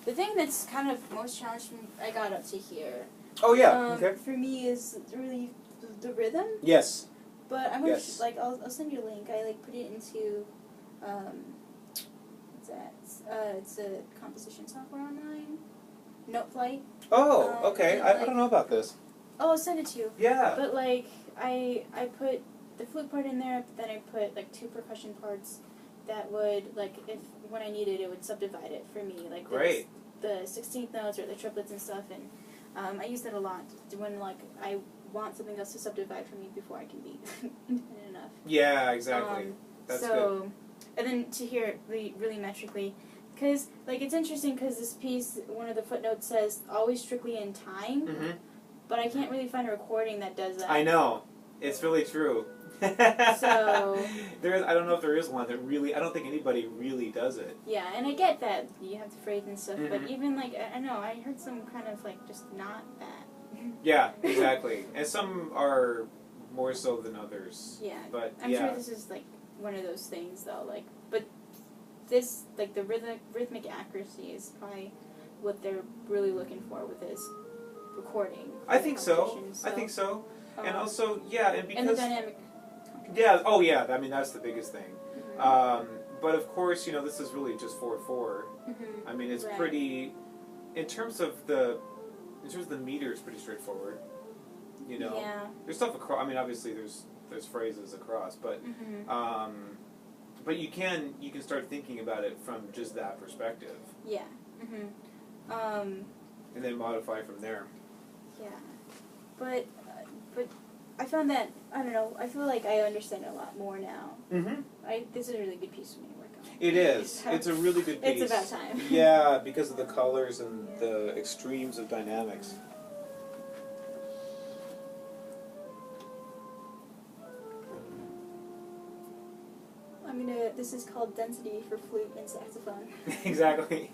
The thing that's kind of most challenging, I got up to here. Oh yeah. Okay. For me is really the rhythm. Yes. But I'm gonna I'll send you a link. I put it into what's that? It's a composition software online. Noteflight. Oh, okay. I don't know about this. Oh, I'll send it to you. Yeah. But I put the flute part in there, but then I put 2 percussion parts that would when I needed it would subdivide it for me. Great. The 16th notes or the triplets and stuff, and I use that a lot when I want something else to subdivide for me before I can be independent enough. Yeah, exactly. That's good. And then to hear it really metrically, because it's interesting because this piece, one of the footnotes says always strictly in time, but I can't really find a recording that does that. I know, it's really true. So I don't know if there is one that really. I don't think anybody really does it. Yeah, and I get that you have the phrase and stuff, but even I know I heard some kind of just not that. Yeah, exactly, and some are more so than others. Yeah, but I'm sure this is one of those things though. But this the rhythmic accuracy is probably what they're really looking for with this recording. I think so. I think so, and also and because and the dynamic. Yeah. Oh, yeah. I mean, that's the biggest thing. But of course, this is really just 4/4. I mean, it's pretty. In terms of the meter, it's pretty straightforward. Yeah. There's stuff across. I mean, obviously, there's phrases across, but you can start thinking about it from just that perspective. Yeah. And then modify from there. Yeah, but I found that, I don't know, I feel like I understand it a lot more now. This is a really good piece for me to work on. It is. So it's a really good piece. It's about time. Yeah, because of the colors and the extremes of dynamics. This is called density for flute and saxophone. Exactly.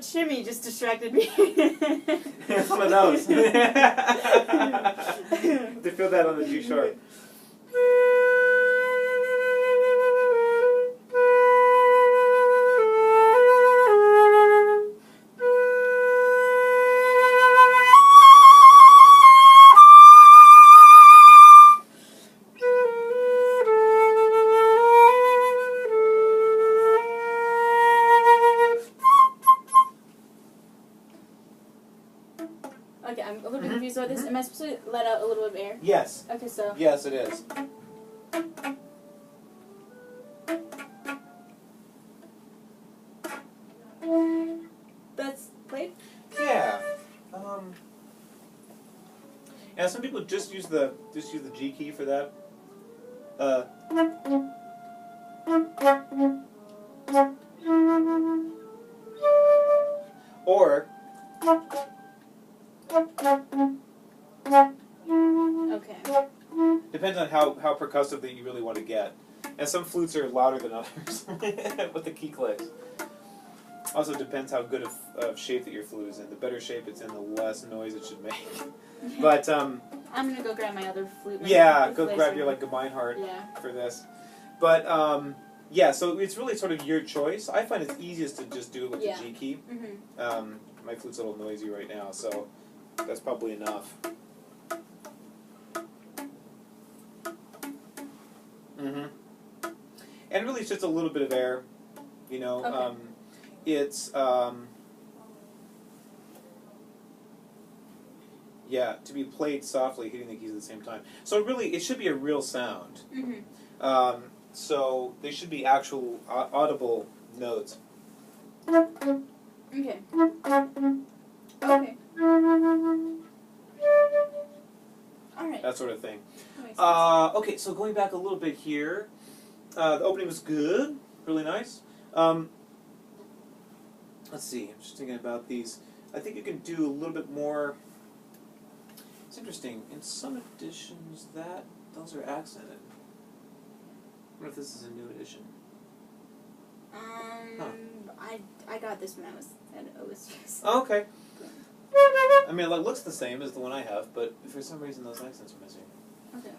Shimmy just distracted me. Some of those. To feel that on the G sharp. Okay, I'm a little bit confused about this. Am I supposed to let out a little bit of air? Yes. Okay, so. Yes, it is. That's played? Yeah. Yeah, some people just use the G key for that. Or okay. Depends on how percussive that you really want to get. And some flutes are louder than others with the key clicks. Also depends how good of shape that your flute is in. The better shape it's in, the less noise it should make. But I'm gonna go grab my other flute. Yeah, go grab your like Gemeinhardt Yeah. for this. But yeah, so it's really sort of your choice. I find it's easiest to just do it with the G key. Mm-hmm. My flute's a little noisy right now, so that's probably enough. Mm-hmm. And really, it's just a little bit of air. You know, Okay. It's yeah, to be played softly, hitting the keys at the same time. So really, it should be a real sound. Mm-hmm. So they should be actual audible notes. Okay. Okay. Alright. That sort of thing. That makes sense. Okay, so going back a little bit here, the opening was good, really nice. Let's see, I'm just thinking about these. I think you can do a little bit more. It's interesting. In some editions, those are accented. I wonder if this is a new edition. I got this when I was at OSU's. Oh, okay. I mean, it looks the same as the one I have, but for some reason those accents are missing. Okay.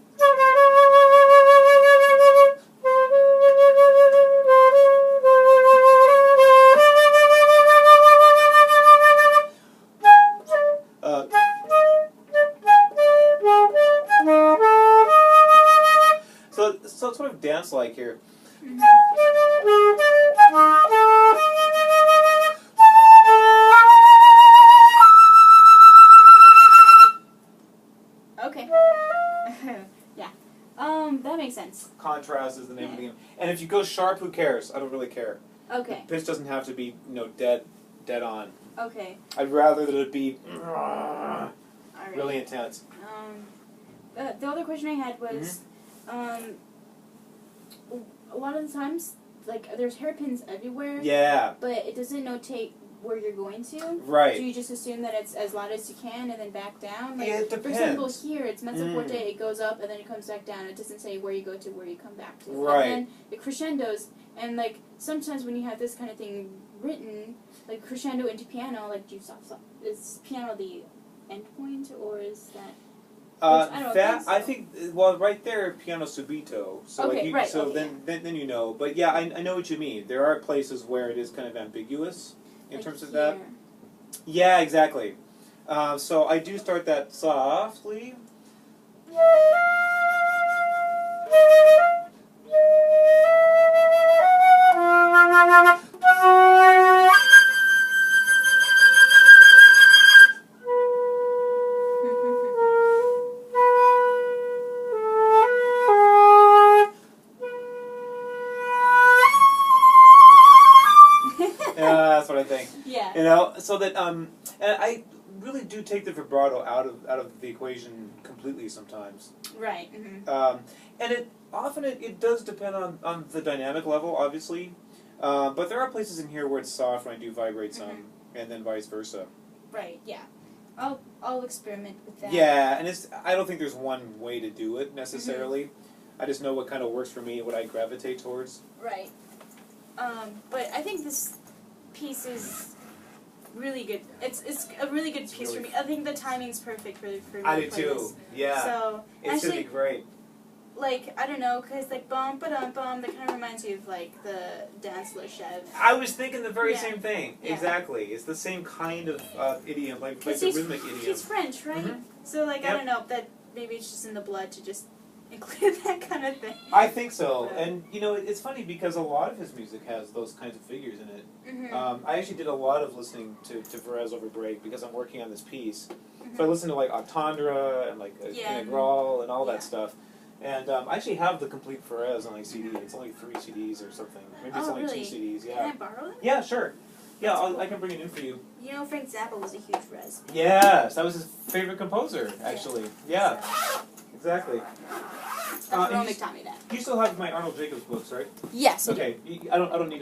So it's sort of dance-like here. Mm-hmm. Okay. Yeah. That makes sense. Contrast is the name of the game. And if you go sharp, who cares? I don't really care. Okay. The pitch doesn't have to be, dead on. Okay. I'd rather that it be Alright. really intense. The other question I had was, a lot of the times, like, there's hairpins everywhere. Yeah. But it doesn't notate where you're going to. Right. Do you just assume that it's as loud as you can and then back down? Like, It for depends. example, here it's mezzo forte, it goes up and then it comes back down. It doesn't say where you go to, where you come back to. Right. And then it crescendos, and like sometimes when you have this kind of thing written, like crescendo into piano, like do you stop? Is piano the end point, or is that? I think well, right there, piano subito. So Okay, like right, so okay, then you know. But yeah, I know what you mean. There are places where it is kind of ambiguous in Like terms of here. that. Yeah, exactly. So I do start that softly. That sort of thing. Yeah. You know, so that and I really do take the vibrato out of the equation completely sometimes. Right. Mm-hmm. And it does depend on the dynamic level, obviously. But there are places in here where it's soft when I do vibrate some, and then vice versa. Right. Yeah. I'll experiment with that. Yeah, and I don't think there's one way to do it necessarily. I just know what kind of works for me, what I gravitate towards. Right. But I think this piece is really good. It's a really good piece really for me. I think the timing's perfect for me I to do play too. this. Yeah. So It should be actually, great. like I don't know, cause like bum ba dum bum, that kind of reminds me of like the dance Lechev. I was thinking the very Yeah. same thing. Yeah. It's the same kind of idiom, like the He's, rhythmic idiom. he's French, right? Mhm. So like I Yep. don't know, that maybe it's just in the blood to just include that kind of thing. I think so, Yeah. and it's funny because a lot of his music has those kinds of figures in it. Mm-hmm. I actually did a lot of listening to Varese over break because I'm working on this piece. So I listened to like Entendre and like Integral and all that stuff. And I actually have the complete Varese on like CD. It's only 3 CDs or something. Maybe it's only really? 2 CDs. Yeah. Can I borrow them? Yeah, sure. Yeah, That's cool. I can bring it in for you. You know, Frank Zappa was a huge Varese. Yes, that was his favorite composer, actually. Yeah, So, exactly. that's and Romic taught me that. You still have my Arnold Jacobs books, right? Yes. I do. Okay. I don't need